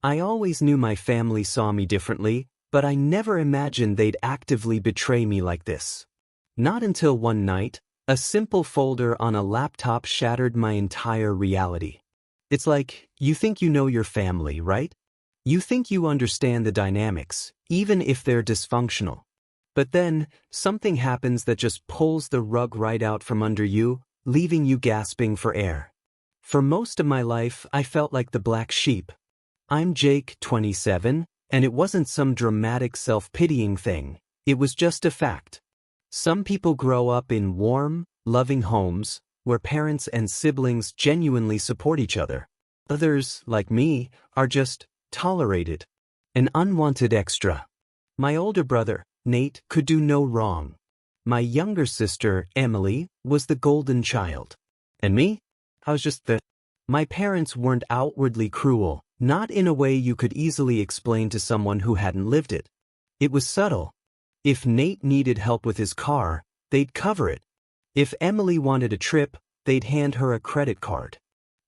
I always knew my family saw me differently, but I never imagined they'd actively betray me like this. Not until one night, a simple folder on a laptop shattered my entire reality. It's like, you think you know your family, right? You think you understand the dynamics, even if they're dysfunctional. But then, something happens that just pulls the rug right out from under you, leaving you gasping for air. For most of my life, I felt like the black sheep. I'm Jake, 27, and it wasn't some dramatic self-pitying thing. It was just a fact. Some people grow up in warm, loving homes, where parents and siblings genuinely support each other. Others, like me, are just tolerated. An unwanted extra. My older brother, Nate, could do no wrong. My younger sister, Emily, was the golden child. And me? I was just the... My parents weren't outwardly cruel, not in a way you could easily explain to someone who hadn't lived it. It was subtle. If Nate needed help with his car, they'd cover it. If Emily wanted a trip, they'd hand her a credit card.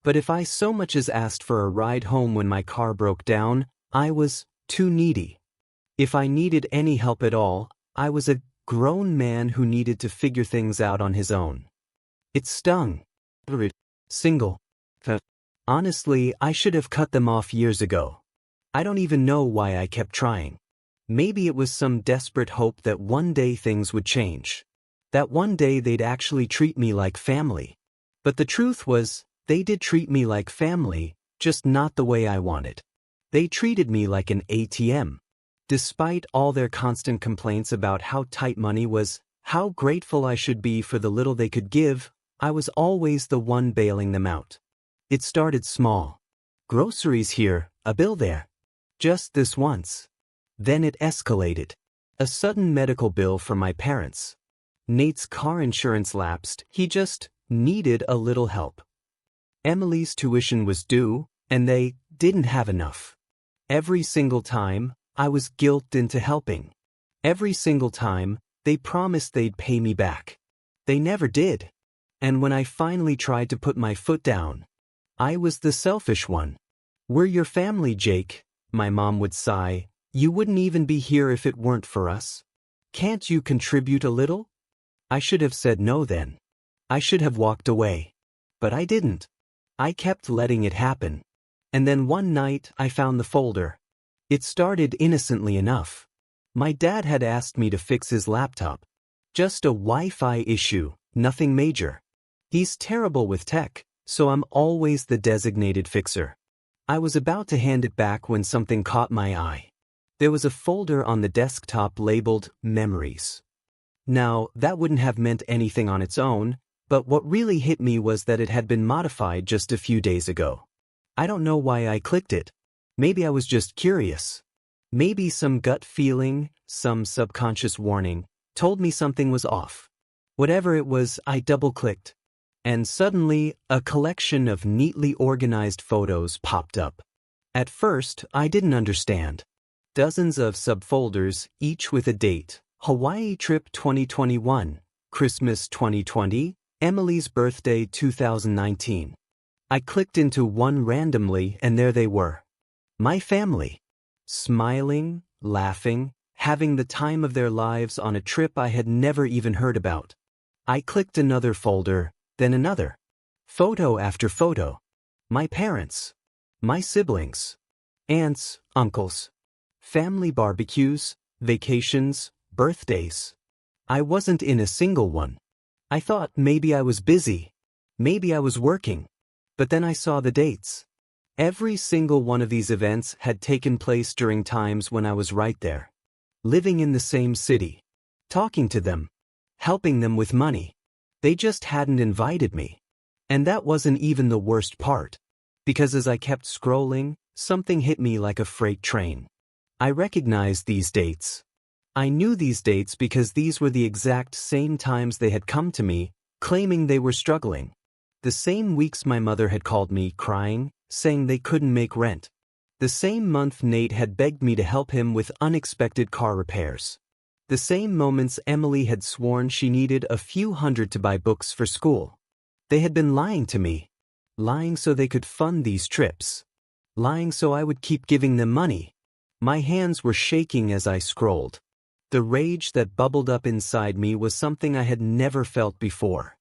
But if I so much as asked for a ride home when my car broke down, I was too needy. If I needed any help at all, I was a grown man who needed to figure things out on his own. It stung. Single. Honestly, I should have cut them off years ago. I don't even know why I kept trying. Maybe it was some desperate hope that one day things would change. That one day they'd actually treat me like family. But the truth was, they did treat me like family, just not the way I wanted. They treated me like an ATM. Despite all their constant complaints about how tight money was, how grateful I should be for the little they could give, I was always the one bailing them out. It started small. Groceries here, a bill there. Just this once. Then it escalated. A sudden medical bill from my parents. Nate's car insurance lapsed, he just needed a little help. Emily's tuition was due, and they didn't have enough. Every single time, I was guilted into helping. Every single time, they promised they'd pay me back. They never did. And when I finally tried to put my foot down, I was the selfish one. "We're your family, Jake," my mom would sigh. "You wouldn't even be here if it weren't for us. Can't you contribute a little?" I should have said no then. I should have walked away. But I didn't. I kept letting it happen. And then one night I found the folder. It started innocently enough. My dad had asked me to fix his laptop. Just a Wi-Fi issue, nothing major. He's terrible with tech, so I'm always the designated fixer. I was about to hand it back when something caught my eye. There was a folder on the desktop labeled Memories. Now, that wouldn't have meant anything on its own, but what really hit me was that it had been modified just a few days ago. I don't know why I clicked it. Maybe I was just curious. Maybe some gut feeling, some subconscious warning, told me something was off. Whatever it was, I double-clicked. And suddenly, a collection of neatly organized photos popped up. At first, I didn't understand. Dozens of subfolders, each with a date. Hawaii trip 2021, Christmas 2020, Emily's birthday 2019. I clicked into one randomly and there they were. My family. Smiling, laughing, having the time of their lives on a trip I had never even heard about. I clicked another folder, then another. Photo after photo. My parents. My siblings. Aunts, uncles. Family barbecues, vacations, birthdays. I wasn't in a single one. I thought maybe I was busy. Maybe I was working. But then I saw the dates. Every single one of these events had taken place during times when I was right there. Living in the same city. Talking to them. Helping them with money. They just hadn't invited me. And that wasn't even the worst part. Because as I kept scrolling, something hit me like a freight train. I recognized these dates. I knew these dates because these were the exact same times they had come to me, claiming they were struggling. The same weeks my mother had called me crying, saying they couldn't make rent. The same month Nate had begged me to help him with unexpected car repairs. The same moments Emily had sworn she needed a few hundred to buy books for school. They had been lying to me. Lying so they could fund these trips. lying so I would keep giving them money. My hands were shaking as I scrolled. The rage that bubbled up inside me was something I had never felt before.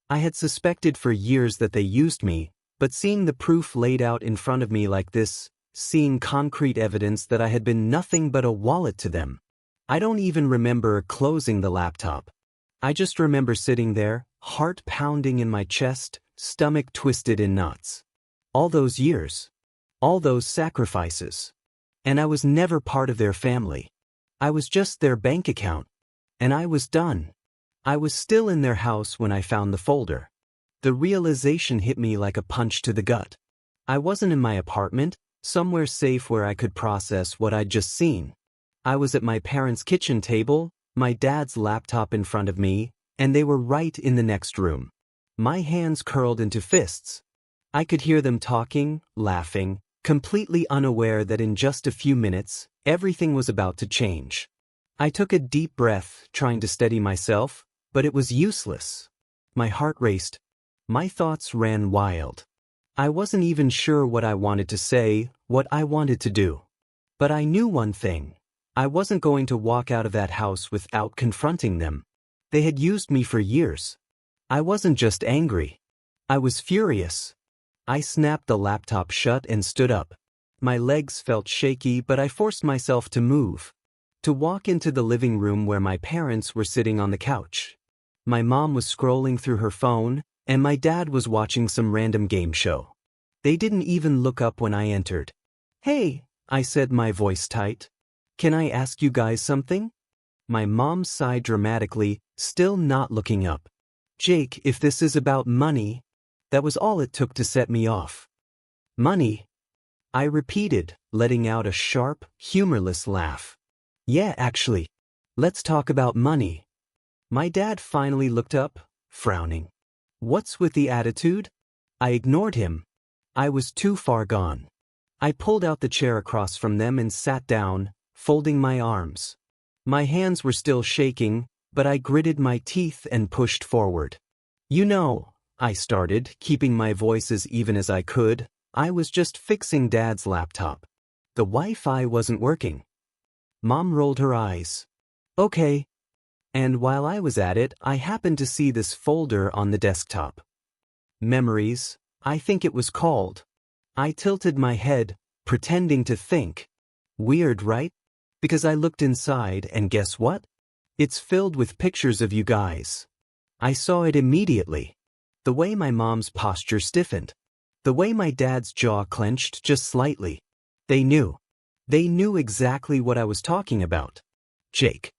I had suspected for years that they used me, but seeing the proof laid out in front of me like this, seeing concrete evidence that I had been nothing but a wallet to them. I don't even remember closing the laptop. I just remember sitting there, heart pounding in my chest, stomach twisted in knots. All those years. All those sacrifices. And I was never part of their family. I was just their bank account. And I was done. I was still in their house when I found the folder. The realization hit me like a punch to the gut. I wasn't in my apartment, somewhere safe where I could process what I'd just seen. I was at my parents' kitchen table, my dad's laptop in front of me, and they were right in the next room. My hands curled into fists. I could hear them talking, laughing, completely unaware that in just a few minutes, everything was about to change. I took a deep breath, trying to steady myself, but it was useless. My heart raced. My thoughts ran wild. I wasn't even sure what I wanted to say, what I wanted to do. But I knew one thing. I wasn't going to walk out of that house without confronting them. They had used me for years. I wasn't just angry. I was furious. I snapped the laptop shut and stood up. My legs felt shaky, but I forced myself to move. To walk into the living room where my parents were sitting on the couch. My mom was scrolling through her phone, and my dad was watching some random game show. They didn't even look up when I entered. "Hey," I said, my voice tight. "Can I ask you guys something?" My mom sighed dramatically, still not looking up. "Jake, if this is about money..." That was all it took to set me off. "Money?" I repeated, letting out a sharp, humorless laugh. "Yeah, actually. Let's talk about money." My dad finally looked up, frowning. "What's with the attitude?" I ignored him. I was too far gone. I pulled out the chair across from them and sat down, folding my arms. My hands were still shaking, but I gritted my teeth and pushed forward. "You know," I started, keeping my voice as even as I could, "I was just fixing Dad's laptop. The Wi-Fi wasn't working." Mom rolled her eyes. "Okay." And while I was at it, I happened to see this folder on the desktop. Memories, I think it was called. I tilted my head, pretending to think. Weird, right? Because I looked inside, and guess what? It's filled with pictures of you guys. I saw it immediately. The way my mom's posture stiffened. The way my dad's jaw clenched just slightly. They knew. They knew exactly what I was talking about. "Jake."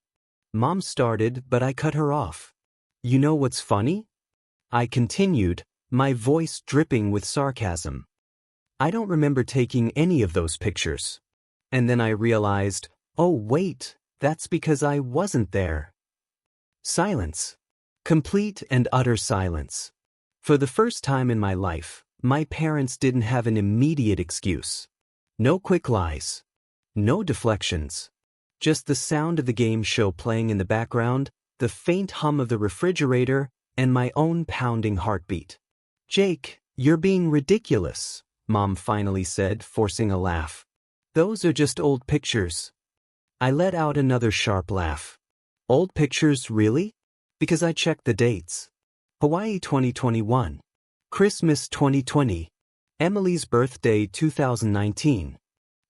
Mom started, but I cut her off. "You know what's funny?" I continued, my voice dripping with sarcasm. "I don't remember taking any of those pictures." And then I realized, oh wait, that's because I wasn't there. Silence. Complete and utter silence. For the first time in my life, my parents didn't have an immediate excuse. No quick lies. No deflections. Just the sound of the game show playing in the background, the faint hum of the refrigerator, and my own pounding heartbeat. "Jake, you're being ridiculous," Mom finally said, forcing a laugh. "Those are just old pictures." I let out another sharp laugh. "Old pictures, really?" Because I checked the dates. Hawaii 2021. Christmas 2020. Emily's birthday 2019.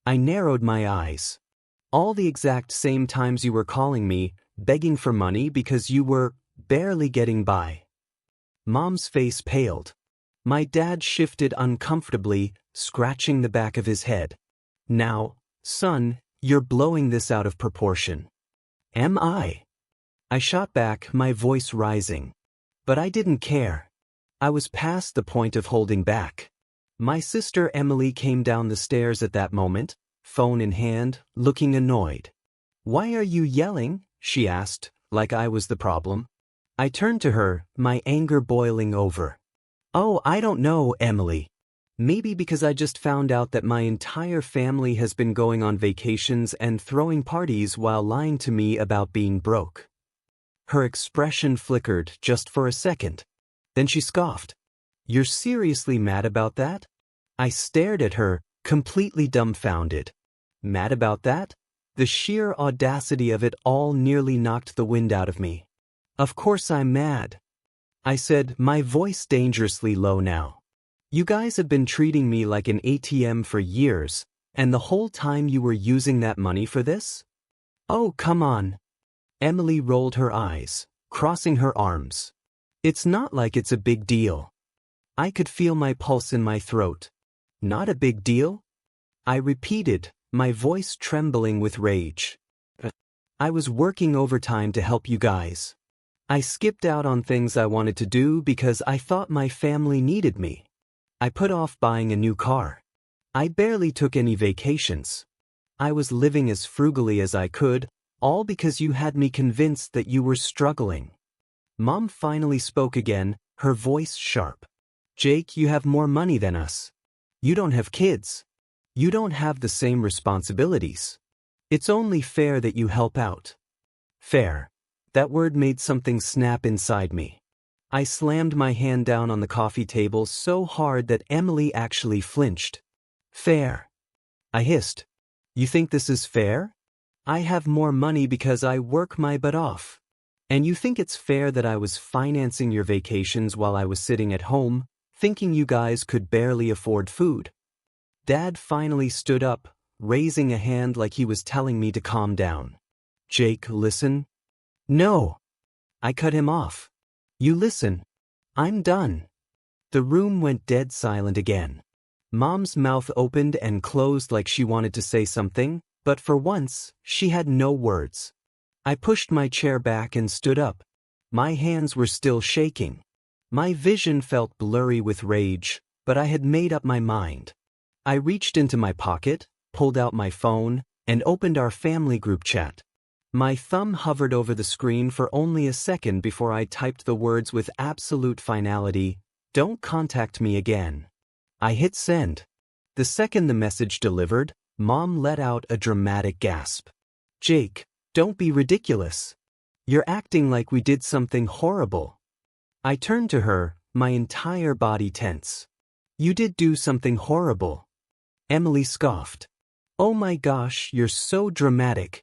I narrowed my eyes. "All the exact same times you were calling me, begging for money because you were barely getting by." Mom's face paled. My dad shifted uncomfortably, scratching the back of his head. "Now, son, you're blowing this out of proportion." "Am I?" I shot back, my voice rising. But I didn't care. I was past the point of holding back. My sister Emily came down the stairs at that moment, phone in hand, looking annoyed. "Why are you yelling?" she asked, like I was the problem. I turned to her, my anger boiling over. "Oh, I don't know, Emily. Maybe because I just found out that my entire family has been going on vacations and throwing parties while lying to me about being broke." Her expression flickered just for a second. Then she scoffed. "You're seriously mad about that?" I stared at her, completely dumbfounded. Mad about that? The sheer audacity of it all nearly knocked the wind out of me. Of course I'm mad, I said, my voice dangerously low now. You guys have been treating me like an ATM for years, and the whole time you were using that money for this? Oh, come on. Emily rolled her eyes, crossing her arms. It's not like it's a big deal. I could feel my pulse in my throat. Not a big deal? I repeated, my voice trembling with rage. I was working overtime to help you guys. I skipped out on things I wanted to do because I thought my family needed me. I put off buying a new car. I barely took any vacations. I was living as frugally as I could, all because you had me convinced that you were struggling. Mom finally spoke again, her voice sharp. Jake, you have more money than us. You don't have kids. You don't have the same responsibilities. It's only fair that you help out. Fair. That word made something snap inside me. I slammed my hand down on the coffee table so hard that Emily actually flinched. Fair. I hissed. You think this is fair? I have more money because I work my butt off. And you think it's fair that I was financing your vacations while I was sitting at home, thinking you guys could barely afford food? Dad finally stood up, raising a hand like he was telling me to calm down. Jake, listen. No. I cut him off. You listen. I'm done. The room went dead silent again. Mom's mouth opened and closed like she wanted to say something, but for once, she had no words. I pushed my chair back and stood up. My hands were still shaking. My vision felt blurry with rage, but I had made up my mind. I reached into my pocket, pulled out my phone, and opened our family group chat. My thumb hovered over the screen for only a second before I typed the words with absolute finality, "Don't contact me again." I hit send. The second the message delivered, Mom let out a dramatic gasp. Jake, don't be ridiculous. You're acting like we did something horrible. I turned to her, my entire body tense. You did do something horrible. Emily scoffed. Oh my gosh, you're so dramatic.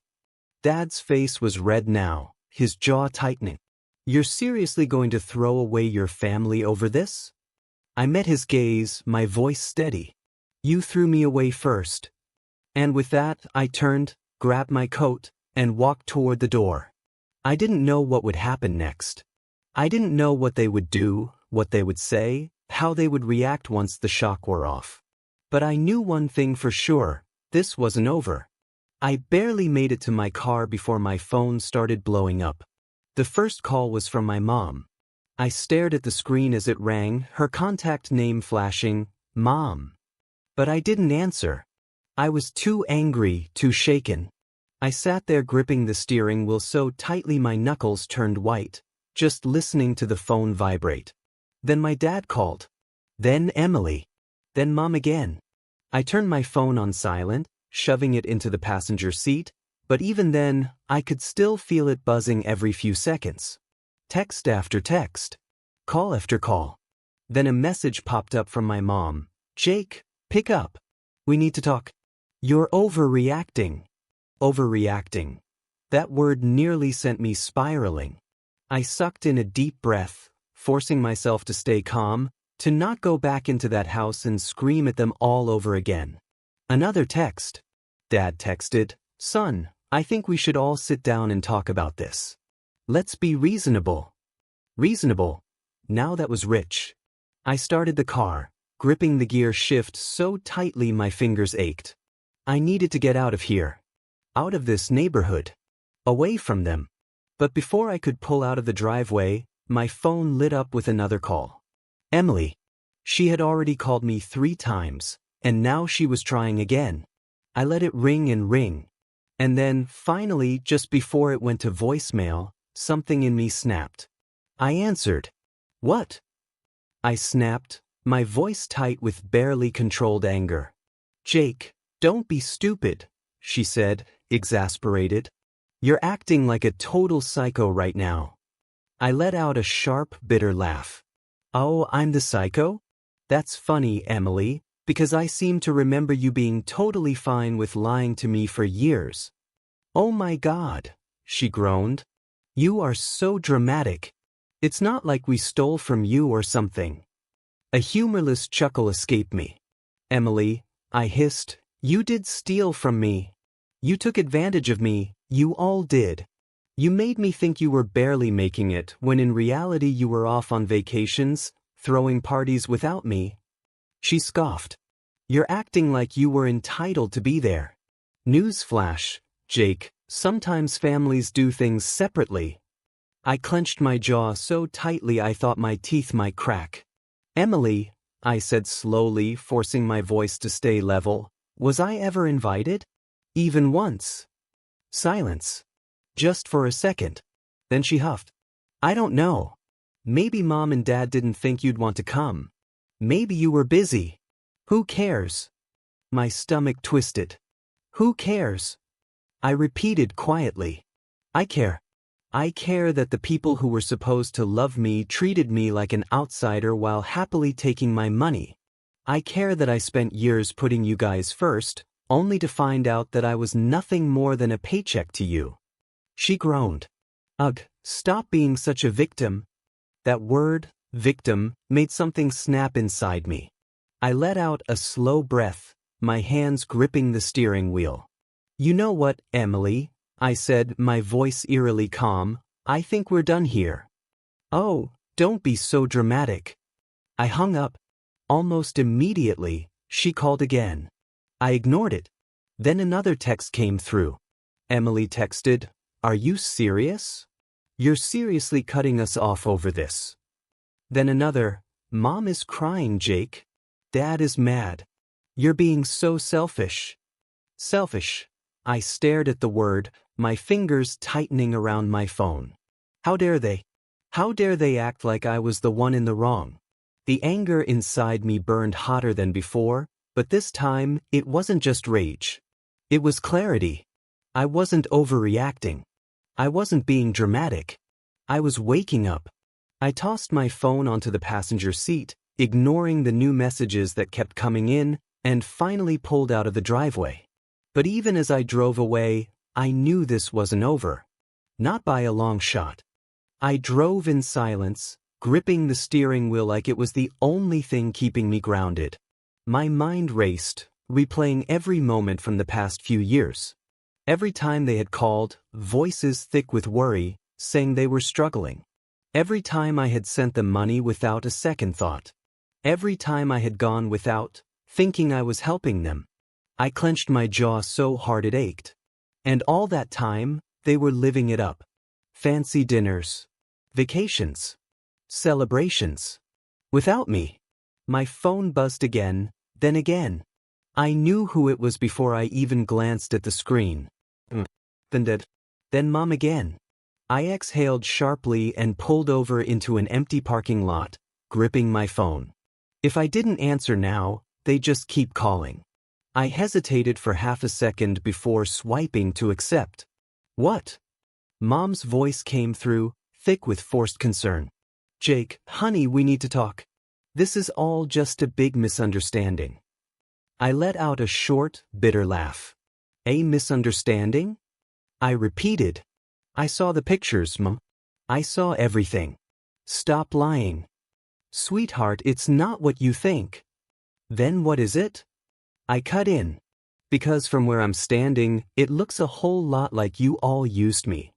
Dad's face was red now, his jaw tightening. You're seriously going to throw away your family over this? I met his gaze, my voice steady. You threw me away first. And with that, I turned, grabbed my coat, and walked toward the door. I didn't know what would happen next. I didn't know what they would do, what they would say, how they would react once the shock wore off. But I knew one thing for sure, this wasn't over. I barely made it to my car before my phone started blowing up. The first call was from my mom. I stared at the screen as it rang, her contact name flashing, Mom. But I didn't answer. I was too angry, too shaken. I sat there gripping the steering wheel so tightly my knuckles turned white, just listening to the phone vibrate. Then my dad called. Then Emily. Then Mom again. I turned my phone on silent, shoving it into the passenger seat, but even then, I could still feel it buzzing every few seconds. Text after text. Call after call. Then a message popped up from my mom. Jake, pick up. We need to talk. You're overreacting. Overreacting. That word nearly sent me spiraling. I sucked in a deep breath, forcing myself to stay calm, to not go back into that house and scream at them all over again. Another text. Dad texted, Son, I think we should all sit down and talk about this. Let's be reasonable. Reasonable. Now that was rich. I started the car, gripping the gear shift so tightly my fingers ached. I needed to get out of here. Out of this neighborhood. Away from them. But before I could pull out of the driveway, my phone lit up with another call. Emily. She had already called me 3 times, and now she was trying again. I let it ring and ring. And then, finally, just before it went to voicemail, something in me snapped. I answered. What? I snapped, my voice tight with barely controlled anger. Jake, don't be stupid, she said, exasperated. You're acting like a total psycho right now. I let out a sharp, bitter laugh. Oh, I'm the psycho? That's funny, Emily. Because I seem to remember you being totally fine with lying to me for years. Oh my God, she groaned. You are so dramatic. It's not like we stole from you or something. A humorless chuckle escaped me. Emily, I hissed, you did steal from me. You took advantage of me, you all did. You made me think you were barely making it when in reality you were off on vacations, throwing parties without me. She scoffed. You're acting like you were entitled to be there. Newsflash, Jake, sometimes families do things separately. I clenched my jaw so tightly I thought my teeth might crack. Emily, I said slowly, forcing my voice to stay level, was I ever invited? Even once. Silence. Just for a second. Then she huffed. I don't know. Maybe Mom and Dad didn't think you'd want to come. Maybe you were busy. Who cares? My stomach twisted. Who cares? I repeated quietly. I care. I care that the people who were supposed to love me treated me like an outsider while happily taking my money. I care that I spent years putting you guys first, only to find out that I was nothing more than a paycheck to you. She groaned. Ugh, stop being such a victim. That word, victim, made something snap inside me. I let out a slow breath, my hands gripping the steering wheel. You know what, Emily? I said, my voice eerily calm, I think we're done here. Oh, don't be so dramatic. I hung up. Almost immediately, she called again. I ignored it. Then another text came through. Emily texted, Are you serious? You're seriously cutting us off over this. Then another, Mom is crying, Jake. Dad is mad. You're being so selfish. Selfish. I stared at the word, my fingers tightening around my phone. How dare they? How dare they act like I was the one in the wrong? The anger inside me burned hotter than before, but this time, it wasn't just rage. It was clarity. I wasn't overreacting. I wasn't being dramatic. I was waking up. I tossed my phone onto the passenger seat, ignoring the new messages that kept coming in, and finally pulled out of the driveway. But even as I drove away, I knew this wasn't over. Not by a long shot. I drove in silence, gripping the steering wheel like it was the only thing keeping me grounded. My mind raced, replaying every moment from the past few years. Every time they had called, voices thick with worry, saying they were struggling. Every time I had sent them money without a second thought. Every time I had gone without, thinking I was helping them. I clenched my jaw so hard it ached. And all that time, they were living it up. Fancy dinners. Vacations. Celebrations. Without me. My phone buzzed again, then again. I knew who it was before I even glanced at the screen. Then Mom again. I exhaled sharply and pulled over into an empty parking lot, gripping my phone. If I didn't answer now, they'd just keep calling. I hesitated for half a second before swiping to accept. What? Mom's voice came through, thick with forced concern. Jake, honey, we need to talk. This is all just a big misunderstanding. I let out a short, bitter laugh. A misunderstanding? I repeated. I saw the pictures, Mom. I saw everything. Stop lying. Sweetheart, it's not what you think. Then what is it? I cut in. Because from where I'm standing, it looks a whole lot like you all used me.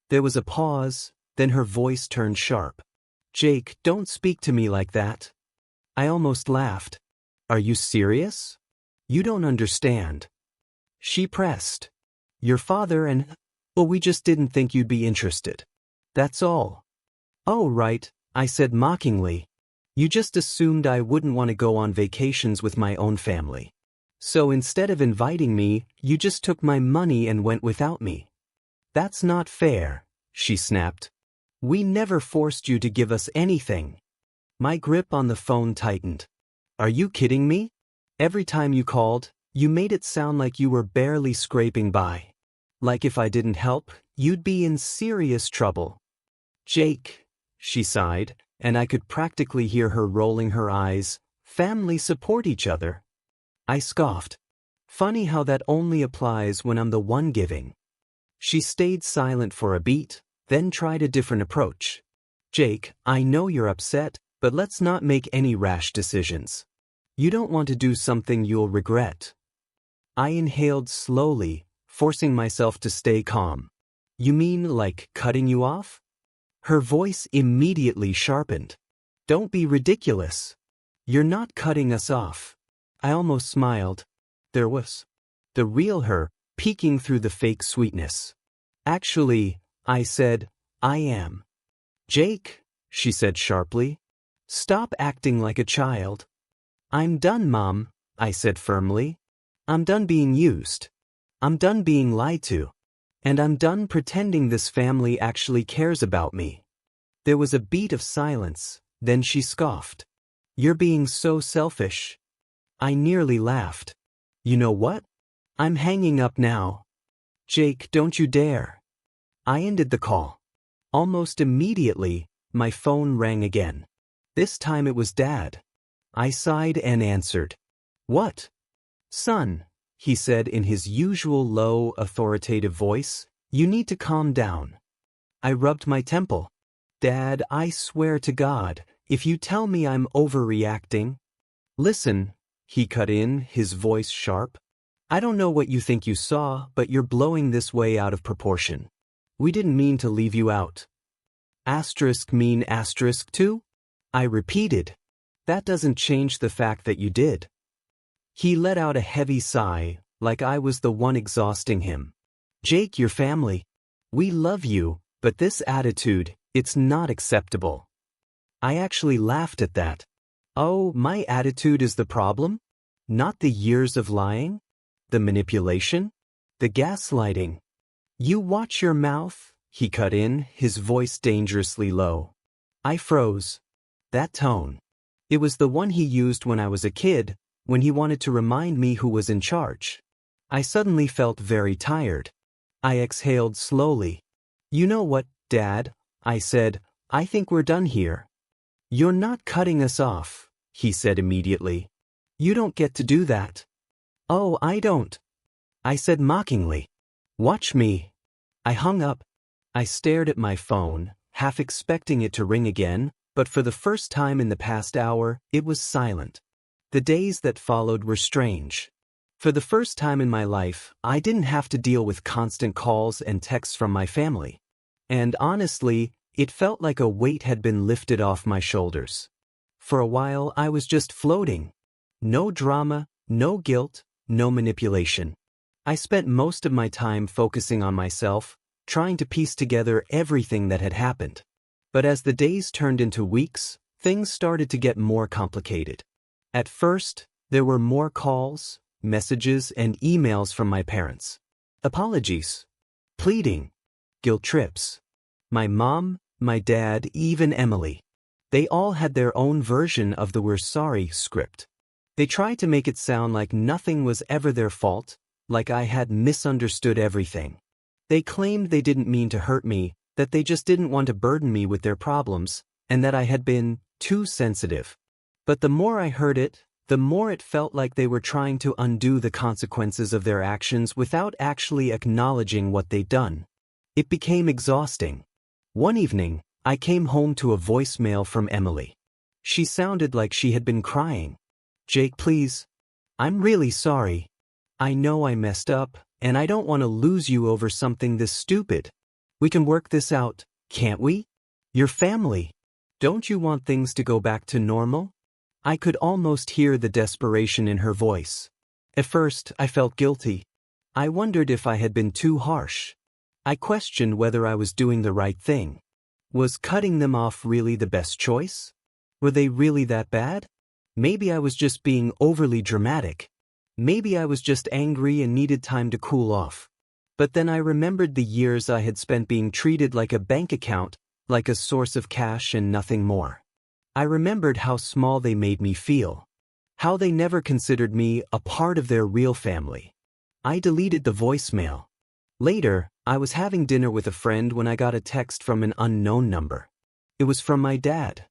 There was a pause, then her voice turned sharp. Jake, don't speak to me like that. I almost laughed. Are you serious? You don't understand. She pressed. Your father and... Well, we just didn't think you'd be interested. That's all. Oh, right, I said mockingly. You just assumed I wouldn't want to go on vacations with my own family. So instead of inviting me, you just took my money and went without me. That's not fair, she snapped. We never forced you to give us anything. My grip on the phone tightened. Are you kidding me? Every time you called, you made it sound like you were barely scraping by. Like if I didn't help, you'd be in serious trouble. Jake, she sighed, and I could practically hear her rolling her eyes, Family support each other. I scoffed. Funny how that only applies when I'm the one giving. She stayed silent for a beat, then tried a different approach. Jake, I know you're upset, but let's not make any rash decisions. You don't want to do something you'll regret. I inhaled slowly, forcing myself to stay calm. You mean like cutting you off? Her voice immediately sharpened. Don't be ridiculous. You're not cutting us off. I almost smiled. There was the real her, peeking through the fake sweetness. Actually, I said, I am. Jake, she said sharply. Stop acting like a child. I'm done, Mom, I said firmly. I'm done being used. I'm done being lied to. And I'm done pretending this family actually cares about me. There was a beat of silence, then she scoffed. You're being so selfish. I nearly laughed. You know what? I'm hanging up now. Jake, don't you dare. I ended the call. Almost immediately, my phone rang again. This time it was Dad. I sighed and answered. What? Son, he said in his usual low, authoritative voice, you need to calm down. I rubbed my temple. Dad, I swear to God, if you tell me I'm overreacting. Listen, he cut in, his voice sharp. I don't know what you think you saw, but you're blowing this way out of proportion. We didn't mean to leave you out. Asterisk mean asterisk too? I repeated. That doesn't change the fact that you did. He let out a heavy sigh, like I was the one exhausting him. Jake, your family. We love you, but this attitude, it's not acceptable. I actually laughed at that. Oh, my attitude is the problem? Not the years of lying? The manipulation? The gaslighting? You watch your mouth, he cut in, his voice dangerously low. I froze. That tone. It was the one he used when I was a kid, when he wanted to remind me who was in charge. I suddenly felt very tired. I exhaled slowly. You know what, Dad? I said, I think we're done here. You're not cutting us off, he said immediately. You don't get to do that. Oh, I don't. I said mockingly. Watch me. I hung up. I stared at my phone, half expecting it to ring again, but for the first time in the past hour, it was silent. The days that followed were strange. For the first time in my life, I didn't have to deal with constant calls and texts from my family. And honestly, it felt like a weight had been lifted off my shoulders. For a while, I was just floating. No drama, no guilt, no manipulation. I spent most of my time focusing on myself, trying to piece together everything that had happened. But as the days turned into weeks, things started to get more complicated. At first, there were more calls, messages, and emails from my parents. Apologies, pleading, guilt trips. My mom, my dad, even Emily. They all had their own version of the "we're sorry" script. They tried to make it sound like nothing was ever their fault, like I had misunderstood everything. They claimed they didn't mean to hurt me, that they just didn't want to burden me with their problems, and that I had been too sensitive. But the more I heard it, the more it felt like they were trying to undo the consequences of their actions without actually acknowledging what they'd done. It became exhausting. One evening, I came home to a voicemail from Emily. She sounded like she had been crying. Jake, please. I'm really sorry. I know I messed up, and I don't want to lose you over something this stupid. We can work this out, can't we? Your family. Don't you want things to go back to normal? I could almost hear the desperation in her voice. At first, I felt guilty. I wondered if I had been too harsh. I questioned whether I was doing the right thing. Was cutting them off really the best choice? Were they really that bad? Maybe I was just being overly dramatic. Maybe I was just angry and needed time to cool off. But then I remembered the years I had spent being treated like a bank account, like a source of cash and nothing more. I remembered how small they made me feel. How they never considered me a part of their real family. I deleted the voicemail. Later, I was having dinner with a friend when I got a text from an unknown number. It was from my dad.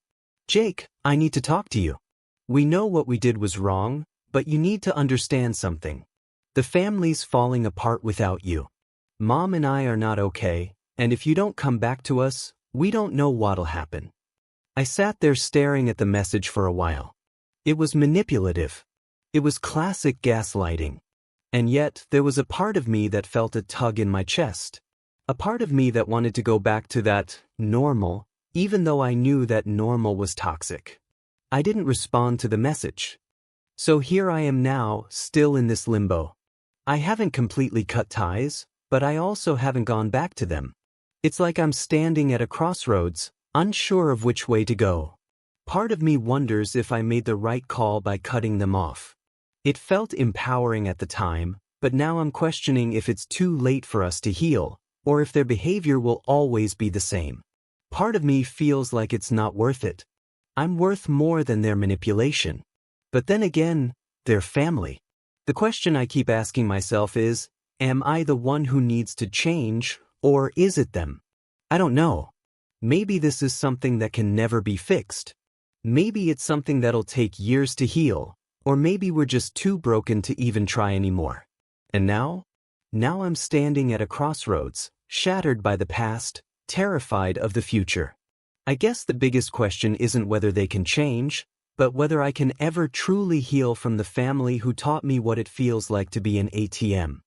Jake, I need to talk to you. We know what we did was wrong, but you need to understand something. The family's falling apart without you. Mom and I are not okay, and if you don't come back to us, we don't know what'll happen. I sat there staring at the message for a while. It was manipulative. It was classic gaslighting. And yet, there was a part of me that felt a tug in my chest. A part of me that wanted to go back to that normal, even though I knew that normal was toxic. I didn't respond to the message. So here I am now, still in this limbo. I haven't completely cut ties, but I also haven't gone back to them. It's like I'm standing at a crossroads, unsure of which way to go. Part of me wonders if I made the right call by cutting them off. It felt empowering at the time, but now I'm questioning if it's too late for us to heal, or if their behavior will always be the same. Part of me feels like it's not worth it. I'm worth more than their manipulation. But then again, they're family. The question I keep asking myself is, am I the one who needs to change, or is it them? I don't know. Maybe this is something that can never be fixed. Maybe it's something that'll take years to heal, or maybe we're just too broken to even try anymore. And now? Now I'm standing at a crossroads, shattered by the past, terrified of the future. I guess the biggest question isn't whether they can change, but whether I can ever truly heal from the family who taught me what it feels like to be an ATM.